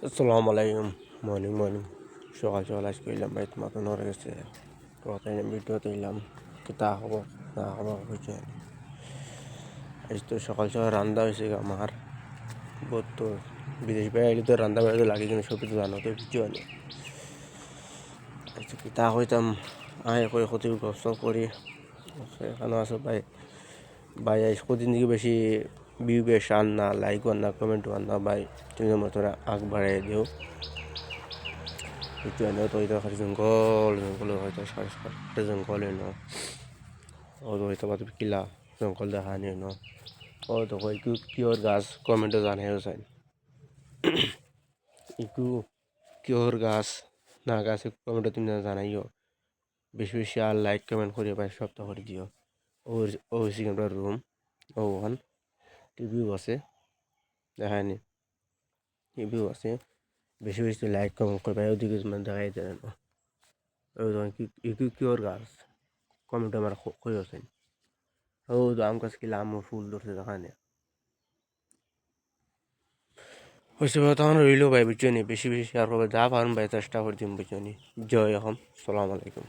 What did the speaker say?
আসসালামু আলাইকুম। Morning morning, সকাল সকাল আজকে এলাম ভাই, তোমাকে নড়ে গেছে কথা ভিডিওতে এলাম তা হবো না হবো হয়েছে। আজ তো সকাল সকাল রান্না হয়েছে আমার বহুত, তো বিদেশ বাইরে তো রান্না বাড়ি তো লাগে, কিন্তু সবই তো জানো তো কিছু আনি আচ্ছা কি তা হইতাম আয় করে ক্ষতি কষ্ট করি। এখানে আছো ভাই, ভাই আজ কদিন থেকে বেশি ভিউ বেশ আন না, লাইক আন না, কমেন্ট আন না ভাই, তুমি মতো আগ বাড়াই দিও। itu ano to ito kasi jungkol hয়তো সারা জঙ্গল এনো ও তো হয়তো বাদ কিলা জঙ্গল দেখা নিয়ে ন ও তো কই কিওর গাছ কমেন্টে জানাইও চাই একটু কিওর গাছ না গাছে কমেন্টে তুমি জানাইও, বেশি বেশি আর লাইক কমেন্ট করিও ভাই, সপ্তাহ করে দিও। ও হচ্ছে আমরা রুম, ও ওখান টিভিও আছে দেখায়নি, টিভিও আছে, বেশি বেশি লাইক কমেন্ট করবে ওদিকে মানে দেখাই দেয় না। ওই কি কিওর গাছ কমেন্ট আমার কইও চাই। ও তো আম গাছ কিলা আম ফুল ধরছে দেখানে হয়েছে তখন রইল ভাই, বুঝছো নি, বেশি বেশি আর যা পারেন ভাই চেষ্টা করে দিন, বুঝছো নি। জয় এখন, সালাম আলাইকুম।